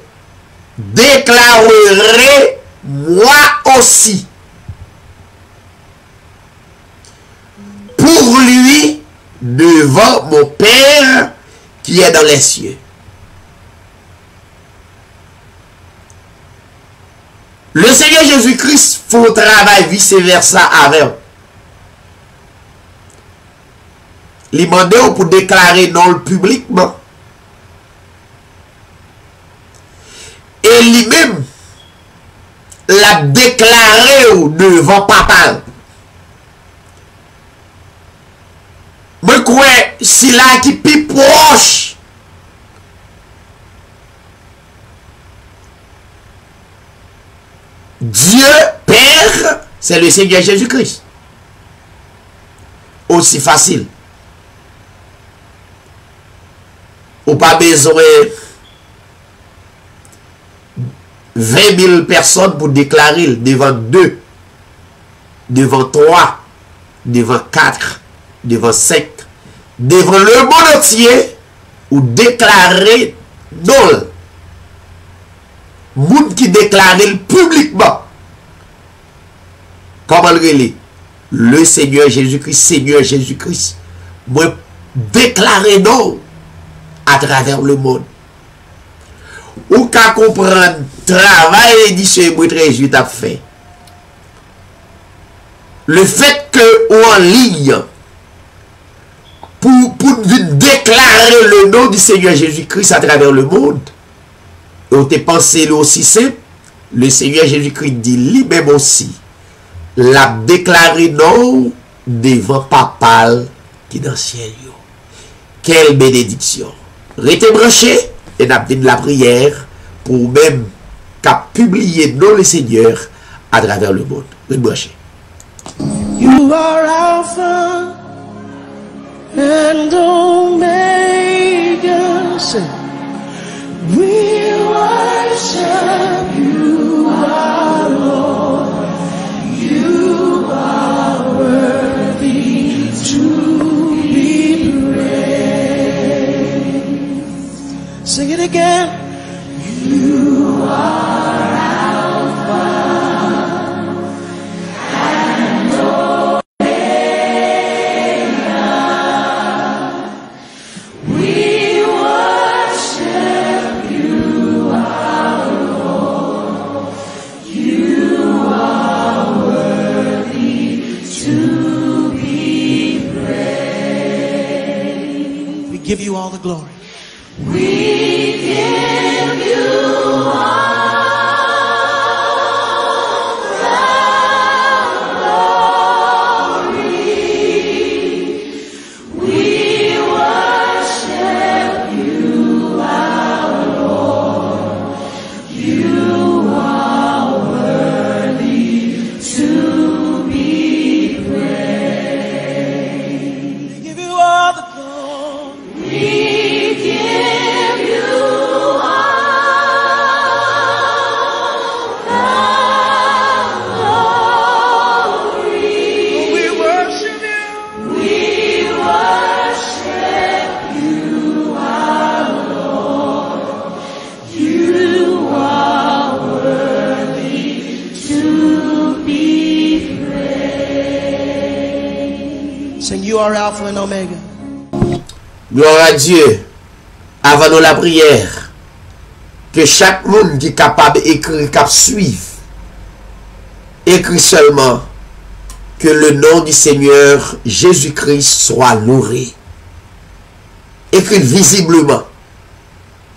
déclarerai moi aussi pour lui devant mon Père qui est dans les cieux. Le Seigneur Jésus-Christ fait un travail vice-versa avec. Il m'a demandé pour déclarer non le publiquement. Et lui-même l'a déclaré devant papa. Moi, crois, si là qui est plus proche, Dieu Père, c'est le Seigneur Jésus-Christ. Aussi facile. Ou pas besoin 20 000 personnes pour déclarer devant 2, devant 3, devant 4, devant 5, devant le monde entier, ou déclarer non. Moun qui déclare publiquement. Comment le relais? Le Seigneur Jésus-Christ. Moi, déclarer non à travers le monde. Ou qu'à comprendre travail l'édition Hébreux 13 a fait. Le fait que ou en ligne pour déclarer le nom du Seigneur Jésus-Christ à travers le monde, et on te pensé aussi simple, le Seigneur Jésus-Christ dit lui-même aussi, l'a déclaré non devant papa qui est dans le ciel. Quelle bénédiction! Restez branchés et n'a de la prière pour même qu'à publier non le Seigneur à travers le monde. Restez branchés. You are Alpha and Omega. Say, we worship you, our Lord. You are worthy to be praised. Sing it again. You are Alpha and Omega. We worship you, our Lord. You are worthy to be praised. We give you all the glory. We give you all the glory. We worship you, our Lord. You are worthy to be praised. We give you all the glory. We give you all the glory. We worship you. We worship you, our Lord. You are worthy to be praised. Sing, you are Alpha and Omega. Gloire à Dieu. Avant de la prière, que chaque monde qui est capable d'écrire, qui suivre, écrit seulement que le nom du Seigneur Jésus-Christ soit loué. Écrit visiblement.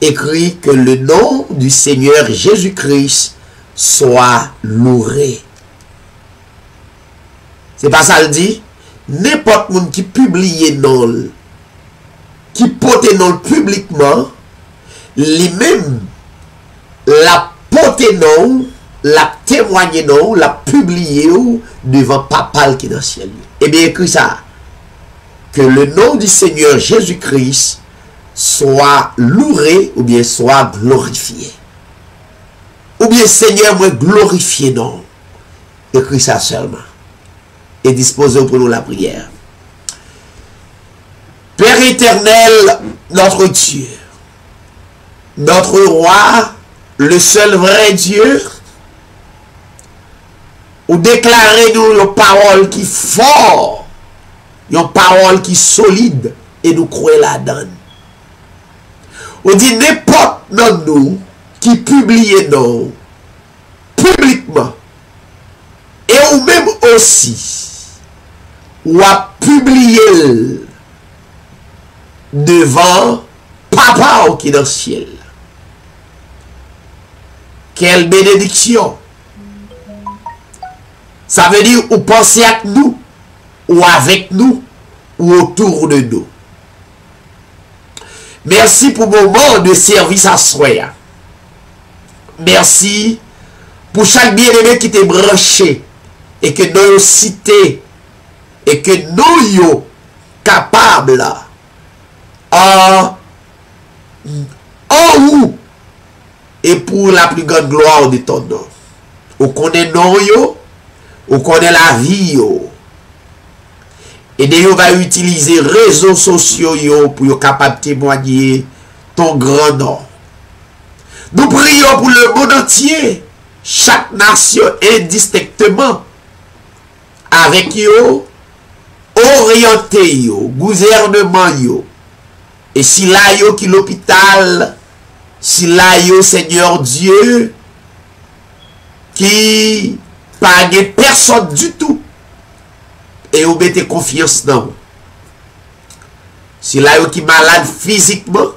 Écrit que le nom du Seigneur Jésus-Christ soit loué. C'est pas ça le dit. N'importe monde qui publie non, qui porte non publiquement, lui-même la porte non, la témoigne non, la publié devant papa qui est dans le ciel. Eh bien, écrit ça. Que le nom du Seigneur Jésus-Christ soit loué ou bien soit glorifié. Ou bien Seigneur, moi glorifié non. Écrit ça seulement. Et disposez pour nous la prière. Père éternel, notre Dieu, notre roi, le seul vrai Dieu, ou déclarez-nous une parole qui fort, une parole qui solide, et nous croyons là-dedans. On dit n'importe dans nous qui publie nous publiquement, et ou même aussi, ou à publier devant papa qui est dans le ciel. Quelle bénédiction! Ça veut dire ou penser à nous, ou avec nous, ou autour de nous. Merci pour le moment de service à soi. Merci pour chaque bien-aimé qui t'est branché et que nous avons cité et que nous sommes capables en vous et pour la plus grande gloire de ton nom. On connaît nous, on connaît la vie. Et nous va utiliser les réseaux sociaux pour être capable de témoigner ton grand nom. Nous prions pour le monde entier, chaque nation indistinctement, avec eux, orienté yo, gouvernement yo. Et si là yo qui l'hôpital, si là yo Seigneur Dieu, qui pas de personne du tout, et vous mettez confiance dans vous. Si là yo qui malade physiquement,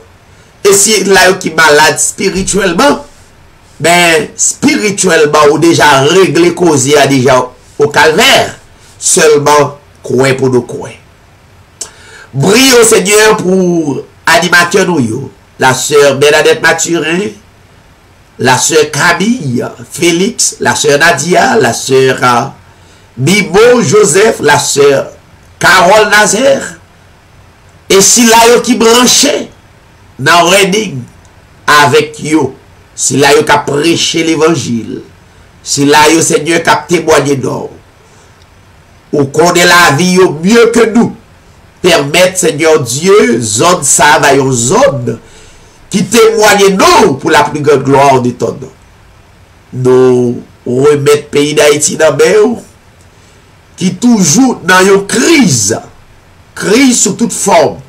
et si là yo qui malade spirituellement, ben spirituellement ou déjà réglé cause a déjà au calvaire, seulement croyez pour nous croire. Brille au Seigneur pour animateur nous, la sœur Bernadette Mathurin, la sœur Camille Félix, la sœur Nadia, la sœur Bibo Joseph, la sœur Carole Nazaire, et si là yo qui branché dans Reading avec yo, si là yo qui a prêché l'évangile, si là yo Seigneur qui a témoigné d'or, ou connaît la vie yo mieux que nous, permettre Seigneur Dieu, zone ça va yon zone qui témoigne nous pour la plus grande gloire de ton nom. Nous remettre pays d'Haïti dans le qui toujours dans une crise sous toute forme,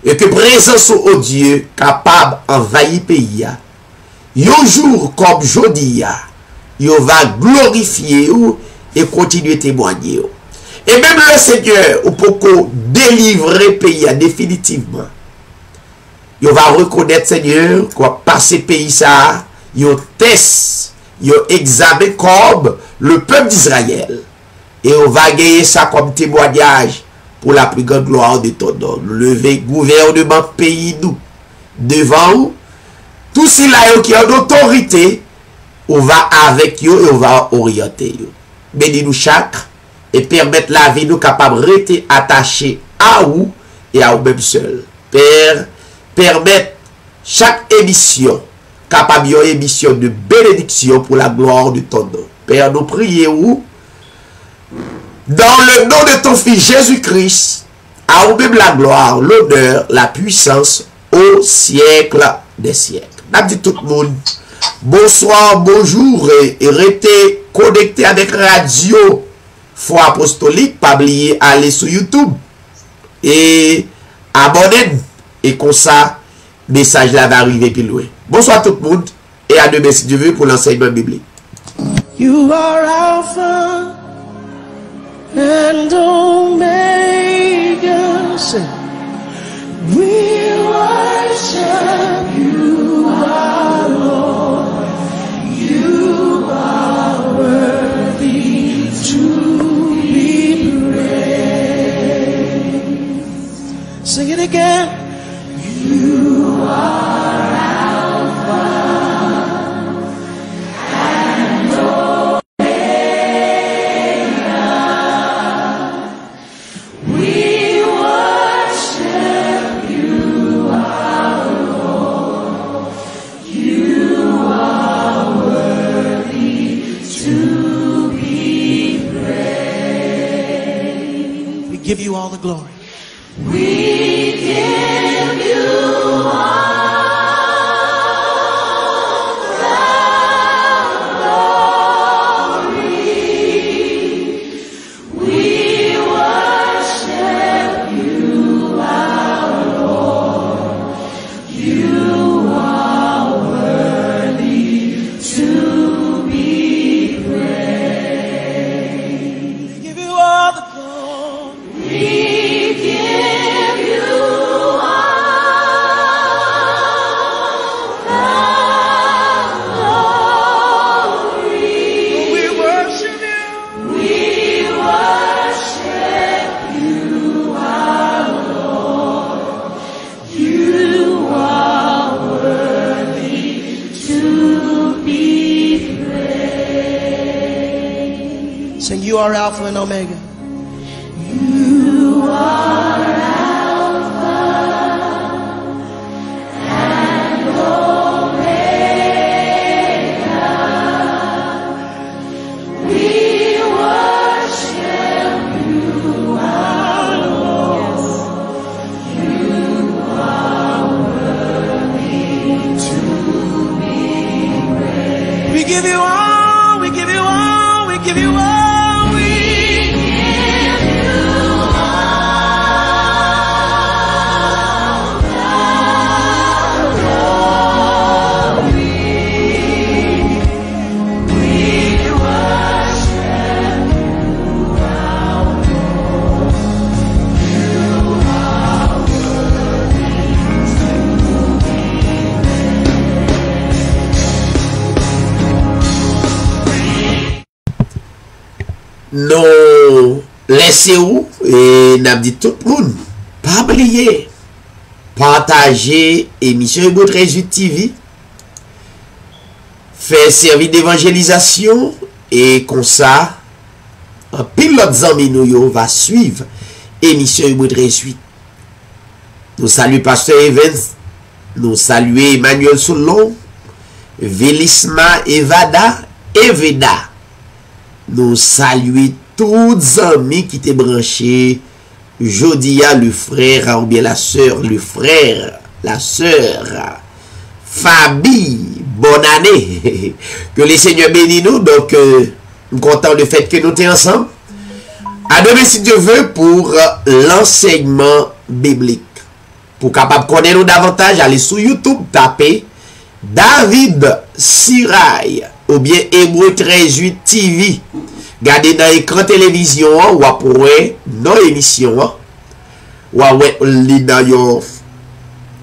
et que présence au Dieu capable d'envahir le pays. Un jour comme jeudi, il va glorifier et continuer à témoigner. Et même le Seigneur, ou pour délivrer le pays définitivement, il va reconnaître Seigneur quoi passer pays ça, il test, il examen comme le peuple d'Israël. Et on va gagner ça comme témoignage pour la plus grande gloire de ton nom. Lever gouvernement pays nous devant nous. Tout cela qui a d'autorité, on va avec eux et on va orienter eux. Bénis-nous chaque et permettre la vie nous capable de rester attachés à vous et à vous-même seul. Père, permettre chaque émission capable d'une émission de bénédiction pour la gloire de ton nom. Père, nous prions dans le nom de ton Fils Jésus-Christ, à vous-même la gloire, l'honneur, la puissance au siècle des siècles. N'a dit tout le monde bonsoir, bonjour et restez connecté avec Radio Foi Apostolique, pas oublier aller sur YouTube et abonnez-vous et comme ça message là va arriver plus loin. Bonsoir tout le monde et à demain si Dieu veut pour l'enseignement biblique. You are Alpha and Omega. Say, we worship you, our Lord. You are worthy to be praised. Sing it again. You are Alpha and Omega. We worship you, our Lord. You are worthy to be praised. We give you all the glory. We give you all the glory. We worship you, our Lord. You are worthy to be praised. We give you all the glory. We give you all the glory. We worship you. We worship you, our Lord. You are worthy to be praised. Sing, you are Alpha and Omega. You are Alpha and Omega. We worship you, our Lord. You are worthy to be praised. We give you all, we give you all, we give you all. Nous laissez-vous et n'a dit tout le monde, pas oublier, partager émission Hébreu 13 TV, faire service d'évangélisation et comme ça, un pilote zami nous va suivre émission Hébreu 13. Nous saluons Pasteur Evans, nous saluons Emmanuel Soulon, Vélisma Evada, Eveda. Nous saluons tous les amis qui étaient branchés. Jodia, le frère, ou bien la sœur, le frère, la sœur. Fabi, bonne année. Que le Seigneur bénisse nous. Donc, nous sommes contents du fait que nous sommes ensemble. À demain, si Dieu veut, pour l'enseignement biblique. Pour capable connaître nous davantage, allez sur YouTube, tapez David Sirail ou bien Hébreu 13 TV. Gardez dans l'écran télévision ou après nos émissions ou dans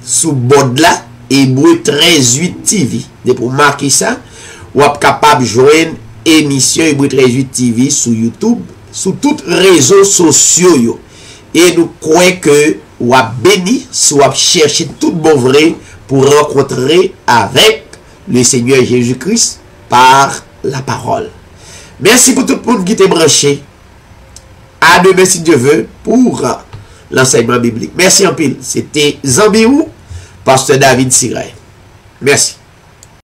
sous bord là Hébreu 13 TV. Et pour marquer ça, ou êtes capable de joindre émission Hébreu 13 TV sur YouTube, sur tous les réseaux sociaux. Et nous croyons que ou êtes béni, soit chercher tout bon vrai pour rencontrer avec le Seigneur Jésus-Christ par la parole. Merci pour tout le monde qui était branché. À demain si Dieu veut pour l'enseignement biblique. Merci en pile. C'était Zambiou, Pasteur David Sirail. Merci.